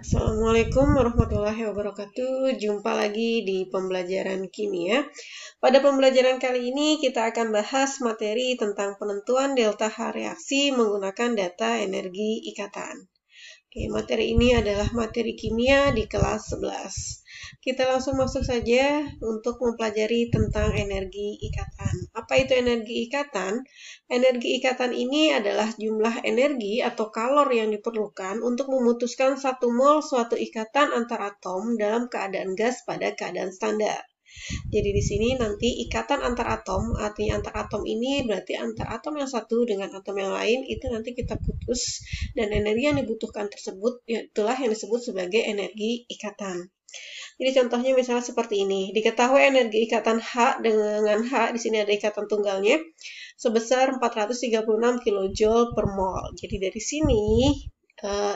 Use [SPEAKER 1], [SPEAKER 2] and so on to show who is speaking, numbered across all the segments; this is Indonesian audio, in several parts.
[SPEAKER 1] Assalamualaikum warahmatullahi wabarakatuh. Jumpa lagi di pembelajaran kimia. Pada pembelajaran kali ini kita akan bahas materi tentang penentuan delta H reaksi menggunakan data energi ikatan. Oke, materi ini adalah materi kimia di kelas 11. Kita langsung masuk saja untuk mempelajari tentang energi ikatan. Apa itu energi ikatan? Energi ikatan ini adalah jumlah energi atau kalor yang diperlukan untuk memutuskan satu mol suatu ikatan antar atom dalam keadaan gas pada keadaan standar. Jadi di sini nanti ikatan antar atom, artinya antar atom ini berarti antar atom yang satu dengan atom yang lain itu nanti kita putus, dan energi yang dibutuhkan tersebut itulah yang disebut sebagai energi ikatan. Jadi contohnya misalnya seperti ini. Diketahui energi ikatan H dengan H, di sini ada ikatan tunggalnya, sebesar 436 kJ per mol. Jadi dari sini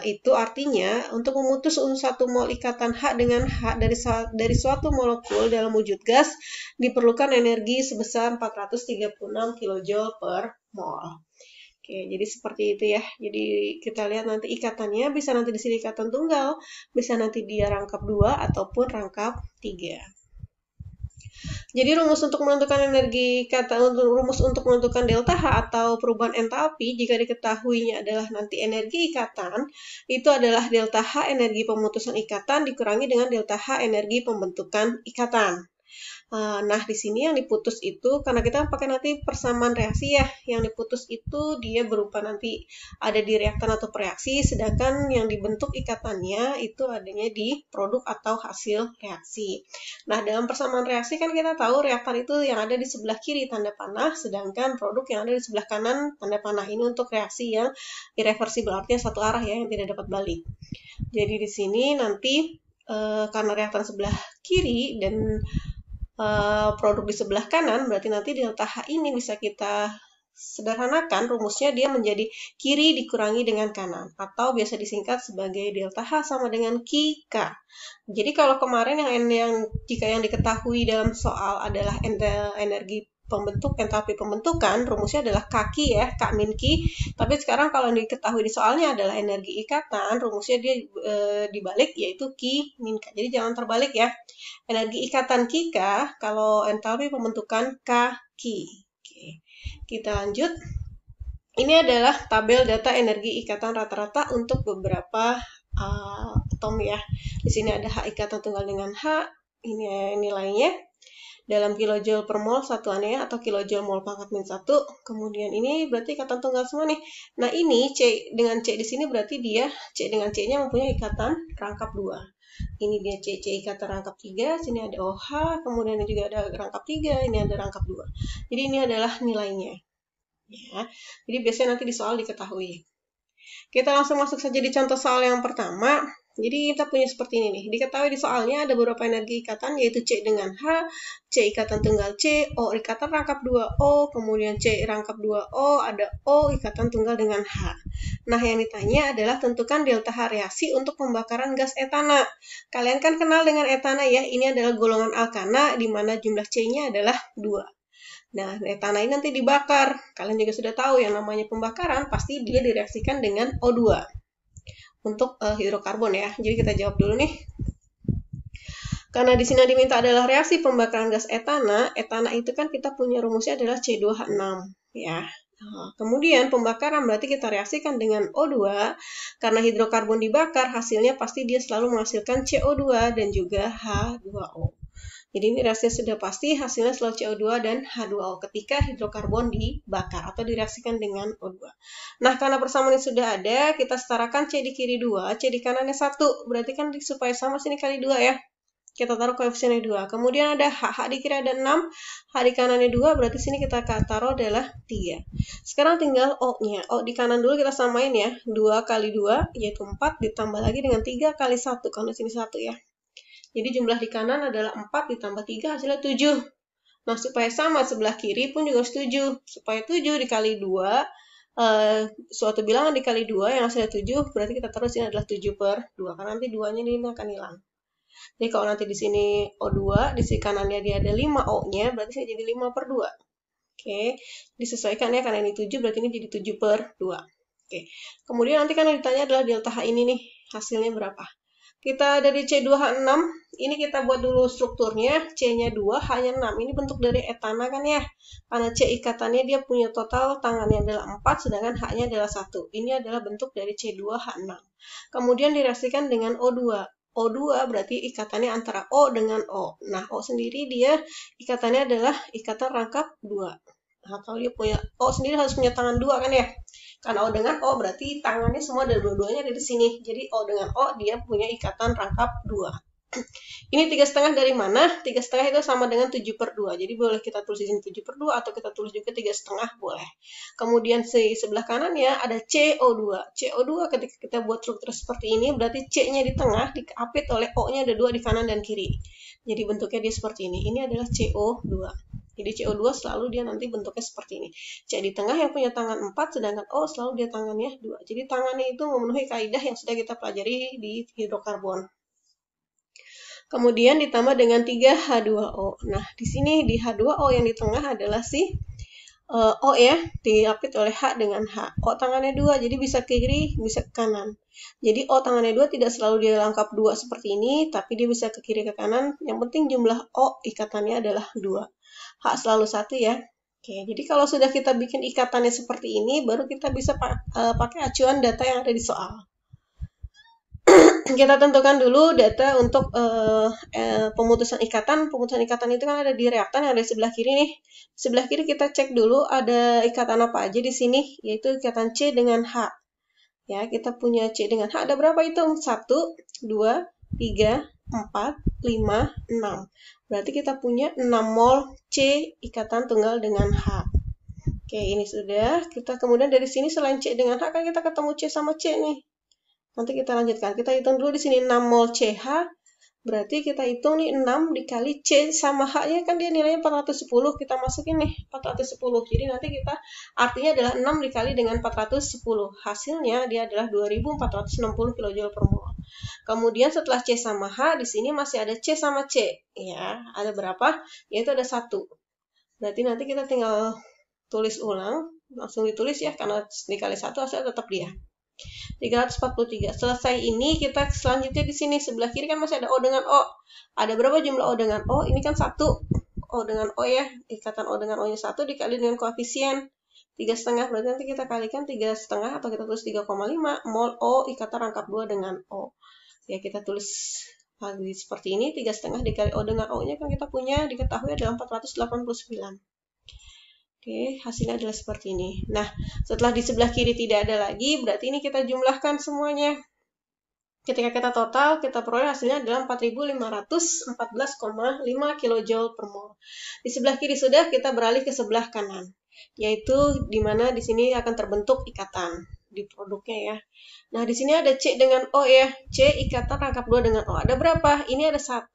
[SPEAKER 1] itu artinya untuk memutus satu mol ikatan H dengan H dari suatu molekul dalam wujud gas diperlukan energi sebesar 436 kJ per mol. Oke, jadi seperti itu ya. Jadi kita lihat nanti ikatannya, bisa nanti di sini ikatan tunggal, bisa nanti dia rangkap 2 ataupun rangkap 3. Jadi rumus untuk menentukan rumus untuk menentukan delta H atau perubahan entalpi jika diketahuinya adalah nanti energi ikatan, itu adalah delta H energi pemutusan ikatan dikurangi dengan delta H energi pembentukan ikatan. Nah, di sini yang diputus itu, karena kita pakai nanti persamaan reaksi ya, yang diputus itu dia berupa nanti ada di reaktan atau reaksi, sedangkan yang dibentuk ikatannya itu adanya di produk atau hasil reaksi. Nah, dalam persamaan reaksi kan kita tahu reaktan itu yang ada di sebelah kiri tanda panah, sedangkan produk yang ada di sebelah kanan tanda panah. Ini untuk reaksi yang irreversibel, artinya satu arah ya, yang tidak dapat balik. Jadi di sini nanti karena reaktan sebelah kiri dan produk di sebelah kanan, berarti nanti delta H ini bisa kita sederhanakan, rumusnya dia menjadi kiri dikurangi dengan kanan, atau biasa disingkat sebagai delta H sama dengan K. Jadi kalau kemarin jika yang diketahui dalam soal adalah energi entalpi pembentukan, rumusnya adalah K ya, K min Q. Tapi sekarang kalau yang diketahui di soalnya adalah energi ikatan, rumusnya dia dibalik, yaitu Q min K. Jadi jangan terbalik ya. Energi ikatan Q, kalau entalpi pembentukan K Q. Oke. Kita lanjut. Ini adalah tabel data energi ikatan rata-rata untuk beberapa atom ya. Di sini ada H ikatan tunggal dengan H, ini nilainya dalam kilojoule per mol satuannya atau kilojoule mol pangkat min 1. Kemudian ini berarti ikatan tunggal semua nih. Nah, ini C dengan C di sini berarti dia C dengan C-nya mempunyai ikatan rangkap 2. Ini dia C ikatan rangkap 3, sini ada OH, kemudian juga ada rangkap 3, ini ada rangkap 2. Jadi ini adalah nilainya. Ya. Jadi biasanya nanti di soal diketahui. Kita langsung masuk saja di contoh soal yang pertama. Jadi kita punya seperti ini nih. Diketahui di soalnya ada beberapa energi ikatan, yaitu C dengan H, C ikatan tunggal C, O ikatan rangkap 2O, kemudian C rangkap 2O, ada O ikatan tunggal dengan H. Nah, yang ditanya adalah tentukan delta H reaksi untuk pembakaran gas etana. Kalian kan kenal dengan etana ya, ini adalah golongan alkana di mana jumlah C-nya adalah 2. Nah, etana ini nanti dibakar. Kalian juga sudah tahu yang namanya pembakaran, pasti dia direaksikan dengan O2 untuk hidrokarbon ya. Jadi kita jawab dulu nih. Karena di sini diminta adalah reaksi pembakaran gas etana. Etana itu kan kita punya rumusnya adalah C2H6 ya. Kemudian pembakaran berarti kita reaksikan dengan O2. Karena hidrokarbon dibakar, hasilnya pasti dia selalu menghasilkan CO2 dan juga H2O. Jadi ini reaksi sudah pasti, hasilnya selalu CO2 dan H2O ketika hidrokarbon dibakar atau direaksikan dengan O2. Nah, karena persamaan ini sudah ada, kita setarakan C di kiri 2, C di kanannya 1. Berarti kan supaya sama sini kali 2 ya. Kita taruh koefisiennya 2. Kemudian ada H di kiri ada 6, H di kanannya 2, berarti sini kita taruh adalah 3. Sekarang tinggal O-nya. O di kanan dulu kita samain ya. 2 kali 2, yaitu 4, ditambah lagi dengan 3 kali 1, karena sini 1 ya. Jadi jumlah di kanan adalah 4 ditambah 3 hasilnya 7. Nah, supaya sama sebelah kiri pun juga 7. Supaya 7 dikali 2, suatu bilangan dikali 2 yang hasilnya 7, berarti kita taruh sini adalah 7 per 2. Karena nanti 2-nya ini akan hilang. Jadi kalau nanti di sini O2, di sisi kanannya dia ada 5 O-nya, berarti sini jadi 5 per 2. Oke, disesuaikan ya, karena ini 7, berarti ini jadi 7 per 2. Oke, kemudian nanti kan yang ditanya adalah delta H ini nih, hasilnya berapa? Kita dari C2H6, ini kita buat dulu strukturnya, C-nya 2, H-nya 6. Ini bentuk dari etana kan ya? Karena C ikatannya dia punya total tangannya adalah 4, sedangkan H-nya adalah 1. Ini adalah bentuk dari C2H6. Kemudian direaksikan dengan O2. O2 berarti ikatannya antara O dengan O. Nah, O sendiri dia ikatannya adalah ikatan rangkap 2. Nah, kalau dia punya O sendiri harus punya tangan 2 kan ya? Karena O dengan O berarti tangannya semua dari dua-duanya ada di sini. Jadi O dengan O dia punya ikatan rangkap 2. Ini 3,5 dari mana? 3,5 itu sama dengan 7/2. Jadi boleh kita tulis di sini 7/2 atau kita tulis juga 3,5 boleh. Kemudian di sebelah kanannya ada CO2. CO2 ketika kita buat struktur seperti ini berarti C-nya di tengah diapit oleh O-nya ada 2 di kanan dan kiri. Jadi bentuknya dia seperti ini. Ini adalah CO2. Jadi CO2 selalu dia nanti bentuknya seperti ini. C di tengah yang punya tangan 4, sedangkan O selalu dia tangannya 2. Jadi tangannya itu memenuhi kaidah yang sudah kita pelajari di hidrokarbon. Kemudian ditambah dengan 3H2O. Nah, di sini di H2O yang di tengah adalah si O ya, diapit oleh H dengan H. O tangannya 2, jadi bisa ke kiri, bisa ke kanan. Jadi O tangannya 2 tidak selalu dia lengkap 2 seperti ini, tapi dia bisa ke kiri ke kanan. Yang penting jumlah O ikatannya adalah 2. H selalu 1 ya. Oke, jadi kalau sudah kita bikin ikatannya seperti ini, baru kita bisa pakai acuan data yang ada di soal. Kita tentukan dulu data untuk pemutusan ikatan. Pemutusan ikatan itu kan ada di reaktan yang ada di sebelah kiri nih. Sebelah kiri kita cek dulu ada ikatan apa aja di sini, yaitu ikatan C dengan H. Ya, kita punya C dengan H ada berapa itu? 1, 2, 3, 4, 5, 6. Berarti kita punya 6 mol C ikatan tunggal dengan H. Oke, ini sudah. Kita kemudian dari sini selain C dengan H kan kita ketemu C sama C nih. Nanti kita lanjutkan. Kita hitung dulu di sini 6 mol CH. Berarti kita hitung nih 6 dikali C sama H-nya kan dia nilainya 410. Kita masukin nih 410. Jadi nanti kita artinya adalah 6 dikali dengan 410. Hasilnya dia adalah 2460 kJ per mol. Kemudian setelah C sama H, di sini masih ada C sama C. Ya, ada berapa? Yaitu ada 1. Berarti nanti kita tinggal tulis ulang. Langsung ditulis ya, karena dikali 1 hasilnya tetap dia. 343. Selesai ini kita selanjutnya di sini sebelah kiri kan masih ada O dengan O. Ada berapa jumlah O dengan O? Ini kan 1. O dengan O ya. Ikatan O dengan O-nya 1 dikali dengan koefisien 3,5. Berarti nanti kita kalikan 3,5 atau kita tulis 3,5 mol O ikatan rangkap 2 dengan O. Ya kita tulis lagi seperti ini. 3,5 dikali O dengan O-nya kan kita punya diketahui adalah 489. Oke, hasilnya adalah seperti ini. Nah, setelah di sebelah kiri tidak ada lagi, berarti ini kita jumlahkan semuanya. Ketika kita total, kita peroleh hasilnya adalah 4514,5 kJ per mol. Di sebelah kiri sudah, kita beralih ke sebelah kanan. Yaitu di mana di sini akan terbentuk ikatan di produknya ya. Nah, di sini ada C dengan O ya. C ikatan rangkap 2 dengan O. Ada berapa? Ini ada 1,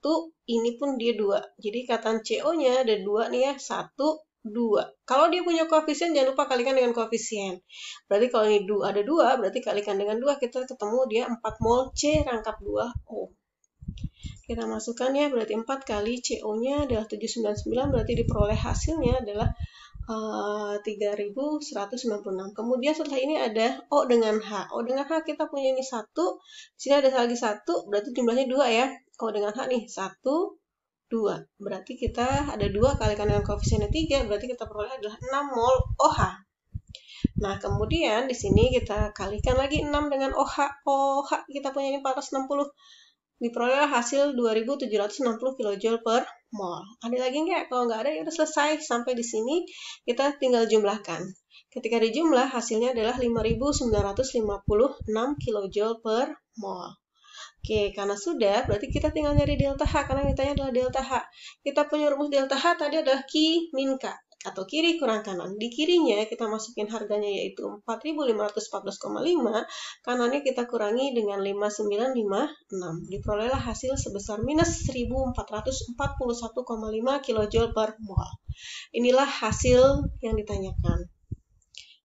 [SPEAKER 1] ini pun dia 2. Jadi ikatan CO-nya ada 2 nih ya. 1, 2. Kalau dia punya koefisien, jangan lupa kalikan dengan koefisien. Berarti kalau ini ada 2, berarti kalikan dengan 2, kita ketemu dia 4 mol C rangkap 2O. Kita masukkan ya, berarti 4 kali CO-nya adalah 799, berarti diperoleh hasilnya adalah 3196. Kemudian setelah ini ada O dengan H. O dengan H kita punya ini 1, di sini ada lagi 1, berarti jumlahnya 2 ya. O dengan H nih, 1, 2. Berarti kita ada 2 kalikan dengan koefisiennya 3, berarti kita peroleh adalah 6 mol OH. Nah, kemudian di sini kita kalikan lagi 6 dengan OH. OH kita punya ini 460. Diperoleh hasil 2760 kJ per mol. Ada lagi nggak? Kalau nggak ada, ya udah selesai. Sampai di sini kita tinggal jumlahkan. Ketika dijumlah, hasilnya adalah 5956 kJ per mol. Oke, karena sudah, berarti kita tinggal nyari delta H, karena yang ditanya adalah delta H. Kita punya rumus delta H tadi adalah Q min K, atau kiri kurang kanan. Di kirinya kita masukin harganya yaitu 4514,5, kanannya kita kurangi dengan 5956. Diperolehlah hasil sebesar minus 1441,5 kJ per mol. Inilah hasil yang ditanyakan.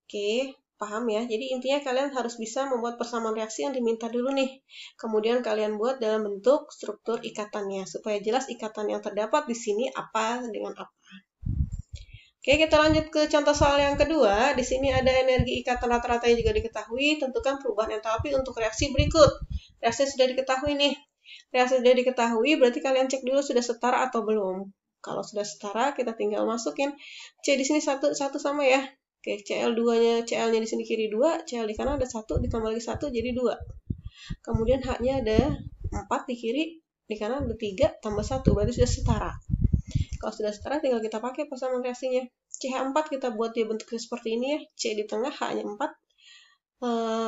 [SPEAKER 1] Oke. Paham ya? Jadi intinya kalian harus bisa membuat persamaan reaksi yang diminta dulu nih. Kemudian kalian buat dalam bentuk struktur ikatannya supaya jelas ikatan yang terdapat di sini apa dengan apa. Oke, kita lanjut ke contoh soal yang kedua. Di sini ada energi ikatan rata-rata yang juga diketahui. Tentukan perubahan entalpi untuk reaksi berikut. Reaksi sudah diketahui nih. Reaksi sudah diketahui, berarti kalian cek dulu sudah setara atau belum. Kalau sudah setara, kita tinggal masukin C di sini satu sama ya. Oke, CL2-nya, CL-nya di sini kiri 2, CL di kanan ada 1, ditambah lagi 1 jadi 2. Kemudian H-nya ada 4 di kiri, di kanan ada 3 tambah 1, berarti sudah setara. Kalau sudah setara, tinggal kita pakai persamaan reaksinya. CH4 kita buat dia bentuknya seperti ini ya. C di tengah, H-nya 4.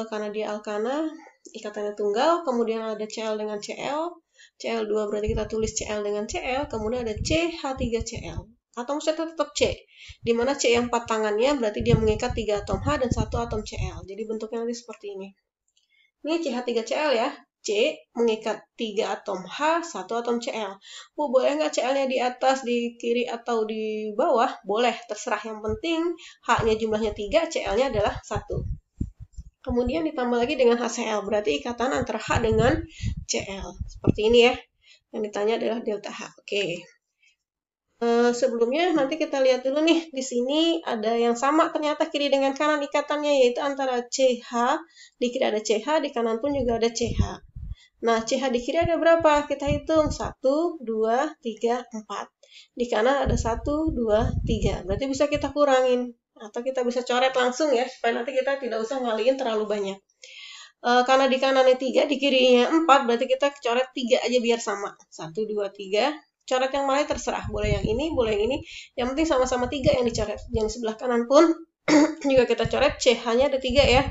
[SPEAKER 1] Karena dia alkana, ikatannya tunggal, kemudian ada Cl dengan Cl, Cl2 berarti kita tulis Cl dengan Cl, kemudian ada CH3Cl. Atom C tetap C, dimana C yang 4 tangannya berarti dia mengikat 3 atom H dan 1 atom Cl. Jadi bentuknya nanti seperti ini. Ini CH3Cl ya, C mengikat 3 atom H, 1 atom Cl. Boleh nggak Cl-nya di atas, di kiri, atau di bawah? Boleh, terserah. Yang penting H-nya jumlahnya 3, Cl-nya adalah 1. Kemudian ditambah lagi dengan HCl, berarti ikatan antara H dengan Cl. Seperti ini ya. Yang ditanya adalah delta H. Oke. Sebelumnya nanti kita lihat dulu nih. Di sini ada yang sama ternyata kiri dengan kanan ikatannya, yaitu antara CH. Di kiri ada CH, di kanan pun juga ada CH. Nah, CH di kiri ada berapa? Kita hitung. 1, 2, 3, 4. Di kanan ada 1, 2, 3. Berarti bisa kita kurangin. Atau kita bisa coret langsung ya, supaya nanti kita tidak usah ngalihin terlalu banyak. Karena di kanannya 3, di kirinya 4, berarti kita coret 3 aja biar sama. 1, 2, 3. Coret yang mana terserah. Boleh yang ini, boleh yang ini. Yang penting sama-sama 3 yang dicoret. Yang sebelah kanan pun juga kita coret. CH-nya ada 3 ya.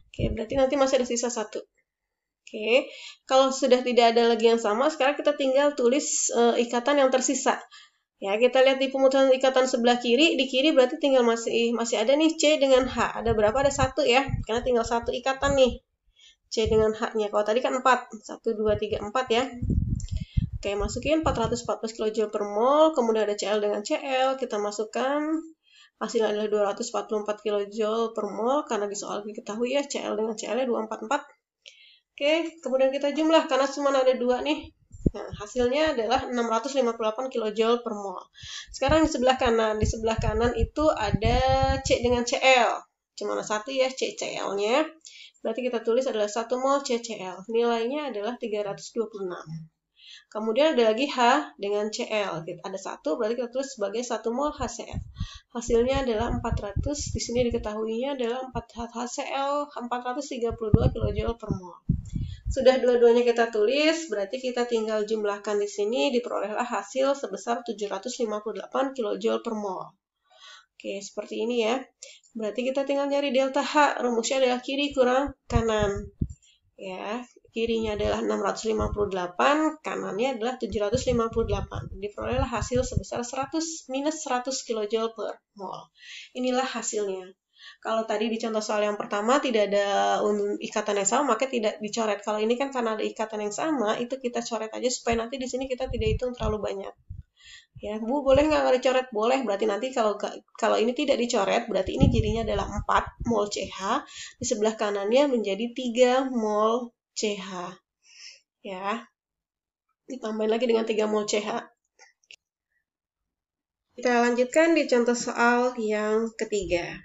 [SPEAKER 1] Oke, berarti nanti masih ada sisa 1. Oke, kalau sudah tidak ada lagi yang sama, sekarang kita tinggal tulis ikatan yang tersisa. Ya, kita lihat di pemutusan ikatan sebelah kiri. Di kiri berarti tinggal masih ada nih C dengan H. Ada berapa? Ada 1 ya. Karena tinggal 1 ikatan nih. C dengan H-nya. Kalau tadi kan 4. 1, 2, 3, 4 ya. Oke, masukin 414 kJ per mol. Kemudian ada Cl dengan Cl. Kita masukkan. Hasilnya adalah 244 kJ per mol. Karena di soal diketahui ya, Cl dengan Cl-nya 244. Oke, kemudian kita jumlah. Karena cuma ada 2 nih. Nah, hasilnya adalah 658 kJ per mol. Sekarang di sebelah kanan. Di sebelah kanan itu ada C dengan Cl. Cuma ada 1 ya, CCl-nya. Berarti kita tulis adalah 1 mol CCl. Nilainya adalah 326. Kemudian ada lagi H dengan Cl. Ada 1, berarti kita tulis sebagai 1 mol HCl. Hasilnya adalah 400. Di sini diketahuinya adalah 4 HCl 432 kJ per mol. Sudah dua-duanya kita tulis, berarti kita tinggal jumlahkan di sini, diperolehlah hasil sebesar 758 kJ per mol. Oke, seperti ini ya. Berarti kita tinggal nyari delta H. Rumusnya adalah kiri kurang kanan. Ya, kirinya adalah 658, kanannya adalah 758. Diperolehlah hasil sebesar 100 kJ per mol. Inilah hasilnya. Kalau tadi di contoh soal yang pertama tidak ada ikatan yang sama, maka tidak dicoret. Kalau ini kan karena ada ikatan yang sama, itu kita coret aja supaya nanti di sini kita tidak hitung terlalu banyak. Ya, Bu, boleh nggak dicoret? Boleh. Berarti nanti kalau ini tidak dicoret, berarti ini jadinya adalah 4 mol CH. Di sebelah kanannya menjadi 3 mol CH. Ya. Ditambahin lagi dengan 3 mol CH. Kita lanjutkan di contoh soal yang ketiga.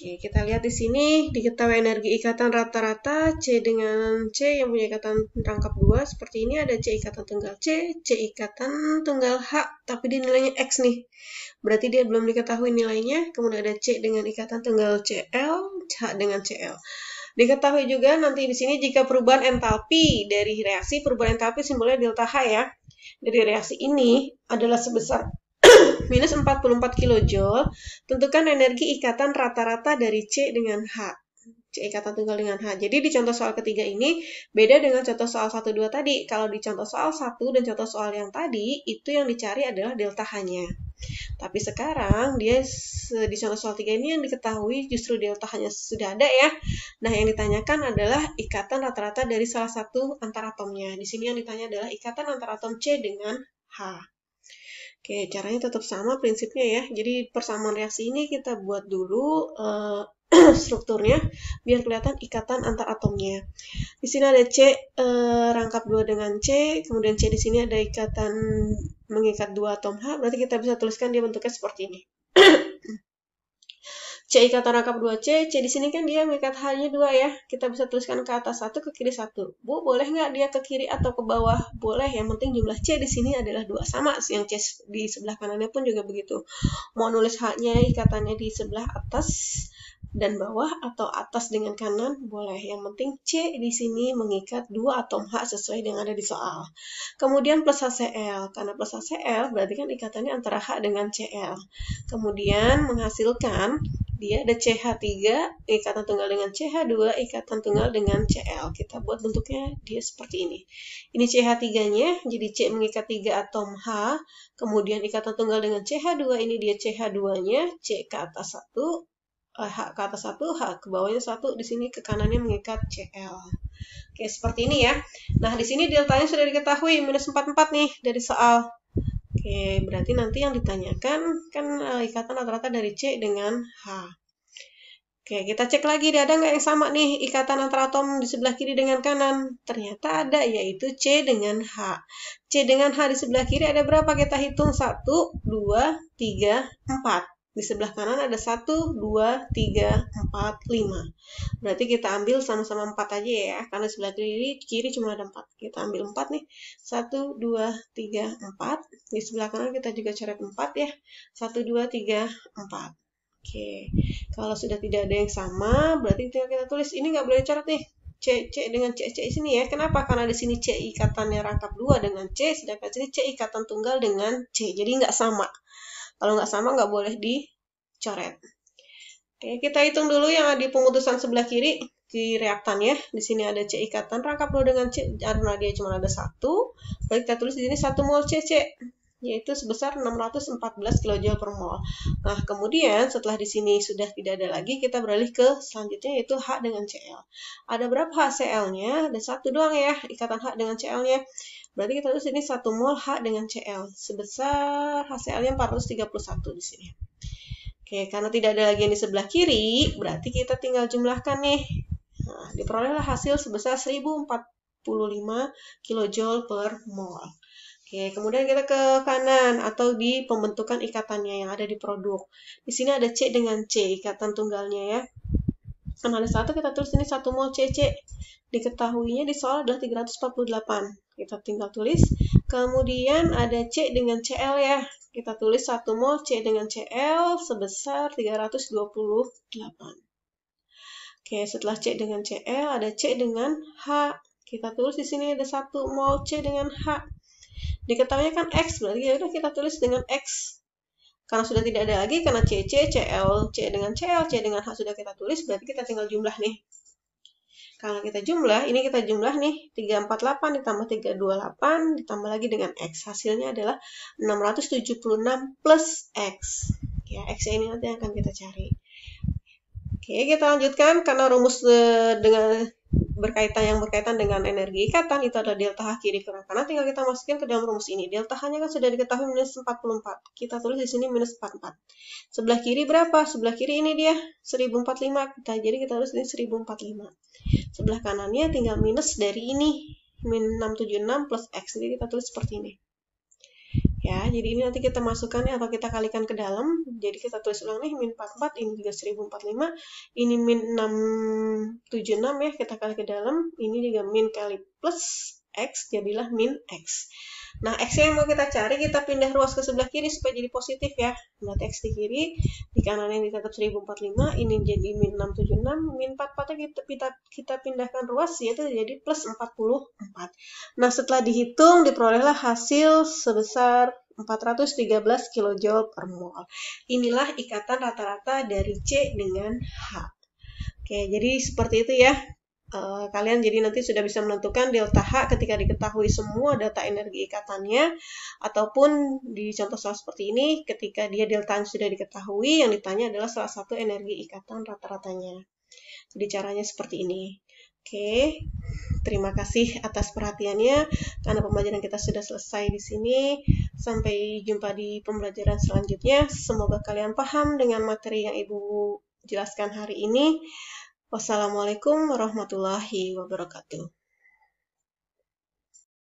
[SPEAKER 1] Oke, kita lihat di sini diketahui energi ikatan rata-rata C dengan C yang punya ikatan rangkap 2 seperti ini. Ada C ikatan tunggal C, C ikatan tunggal H, tapi di nilainya X nih. Berarti dia belum diketahui nilainya. Kemudian ada C dengan ikatan tunggal Cl, H dengan Cl. Diketahui juga nanti di sini jika perubahan entalpi dari reaksi, perubahan entalpi simbolnya delta H ya. Dari reaksi ini adalah sebesar minus 44 kJ, tentukan energi ikatan rata-rata dari C dengan H. C ikatan tunggal dengan H. Jadi di contoh soal ketiga ini beda dengan contoh soal 1, 2 tadi. Kalau di contoh soal 1 dan contoh soal yang tadi, itu yang dicari adalah delta H-nya. Tapi sekarang dia di contoh soal 3 ini yang diketahui justru delta H-nya sudah ada ya. Nah, yang ditanyakan adalah ikatan rata-rata dari salah satu antar atomnya. Di sini yang ditanya adalah ikatan antar atom C dengan H. Oke, caranya tetap sama prinsipnya ya. Jadi persamaan reaksi ini kita buat dulu strukturnya biar kelihatan ikatan antar atomnya. Di sini ada C rangkap 2 dengan C, kemudian C di sini ada ikatan mengikat 2 atom H, berarti kita bisa tuliskan dia bentuknya seperti ini. C ikatan rangkap 2C, C di sini kan dia mengikat H-nya 2 ya. Kita bisa tuliskan ke atas 1, ke kiri 1. Bu, boleh nggak dia ke kiri atau ke bawah? Boleh, yang penting jumlah C di sini adalah 2. Sama, yang C di sebelah kanannya pun juga begitu. Mau nulis H-nya ikatannya di sebelah atas dan bawah atau atas dengan kanan, boleh. Yang penting C di sini mengikat 2 atom H sesuai dengan ada di soal. Kemudian plus HCl. Karena plus HCl berarti kan ikatannya antara H dengan Cl. Kemudian menghasilkan dia ada CH3, ikatan tunggal dengan CH2, ikatan tunggal dengan Cl. Kita buat bentuknya dia seperti ini. Ini CH3-nya, jadi C mengikat 3 atom H, kemudian ikatan tunggal dengan CH2, ini dia CH2-nya, C ke atas 1, H ke atas 1, H ke bawahnya 1, di sini ke kanannya mengikat Cl. Oke, seperti ini ya. Nah, di sini deltanya sudah diketahui, minus 44 nih dari soal. Oke, berarti nanti yang ditanyakan kan ikatan rata-rata dari C dengan H. Oke, kita cek lagi, ada nggak yang sama nih ikatan antara atom di sebelah kiri dengan kanan? Ternyata ada, yaitu C dengan H. C dengan H di sebelah kiri ada berapa? Kita hitung 1, 2, 3, 4. Di sebelah kanan ada 1, 2, 3, 4, 5. Berarti kita ambil sama-sama 4 aja ya, karena sebelah kiri cuma ada 4. Kita ambil 4 nih. 1, 2, 3, 4. Di sebelah kanan kita juga coret 4 ya. 1, 2, 3, 4. Oke, kalau sudah tidak ada yang sama, berarti tinggal kita tulis. Ini nggak boleh coret nih. C dengan C di sini ya. Kenapa? Karena di sini C ikatannya rangkap 2 dengan C, sedangkan sini C ikatan tunggal dengan C. Jadi nggak sama. Kalau nggak sama, nggak boleh dicoret. Oke, kita hitung dulu yang di pemutusan sebelah kiri di reaktan ya. Di sini ada C ikatan rangkap 2 dengan C, karena dia cuma ada 1. Lalu kita tulis di sini 1 mol CC, yaitu sebesar 614 kJ per mol. Nah, kemudian setelah di sini sudah tidak ada lagi, kita beralih ke selanjutnya, yaitu H dengan Cl. Ada berapa HCl-nya? Ada 1 doang ya, ikatan H dengan Cl-nya. Berarti kita tulis ini 1 mol H dengan Cl, sebesar HCl-nya 431 di sini. Oke, karena tidak ada lagi yang di sebelah kiri, berarti kita tinggal jumlahkan nih. Nah, diperolehlah hasil sebesar 1045 kJ per mol. Oke, kemudian kita ke kanan atau di pembentukan ikatannya yang ada di produk. Di sini ada C dengan C, ikatan tunggalnya ya. Karena ada 1, kita tulis ini 1 mol CC. Diketahuinya di soal adalah 348. Kita tinggal tulis. Kemudian ada C dengan Cl ya. Kita tulis 1 mol C dengan Cl sebesar 328. Oke, setelah C dengan Cl ada C dengan H. Kita tulis di sini ada 1 mol C dengan H. Diketahuinya kan X, berarti ya udah kita tulis dengan X. Karena sudah tidak ada lagi, karena CC, CL, C dengan CL, C dengan H sudah kita tulis, berarti kita tinggal jumlah nih. Kalau kita jumlah, ini kita jumlah nih, 348 ditambah 328, ditambah lagi dengan X. Hasilnya adalah 676 plus X. Ya, X ini nanti akan kita cari. Oke, kita lanjutkan, karena rumus dengan berkaitan dengan energi ikatan itu adalah delta H kiri ke kanan, tinggal kita masukin ke dalam rumus ini. Delta H-nya kan sudah diketahui minus 44. Kita tulis di sini minus 44. Sebelah kiri berapa? Sebelah kiri ini dia 1045. Jadi kita tulis ini 1045. Sebelah kanannya tinggal minus dari ini, min 676 plus X. Jadi kita tulis seperti ini. Ya, jadi ini nanti kita masukkan atau kita kalikan ke dalam. Jadi kita tulis ulang nih, min 44, ini juga 1045. Ini min 676 ya, kita kali ke dalam. Ini juga min kali plus X, jadilah min X. Nah, X yang mau kita cari, kita pindah ruas ke sebelah kiri supaya jadi positif ya. Berarti X di kiri, di kanan yang ditetap 1045, ini jadi min 676, min 44 kita pindahkan ruas, yaitu jadi plus 44. Nah, setelah dihitung, diperolehlah hasil sebesar 413 kJ per mol. Inilah ikatan rata-rata dari C dengan H. Oke, jadi seperti itu ya. Kalian jadi nanti sudah bisa menentukan delta H ketika diketahui semua data energi ikatannya, ataupun di contoh soal seperti ini ketika dia deltanya sudah diketahui, yang ditanya adalah salah satu energi ikatan rata-ratanya. Jadi caranya seperti ini. Oke, terima kasih atas perhatiannya, karena pembelajaran kita sudah selesai di sini. Sampai jumpa di pembelajaran selanjutnya. Semoga kalian paham dengan materi yang Ibu jelaskan hari ini. Wassalamualaikum warahmatullahi wabarakatuh.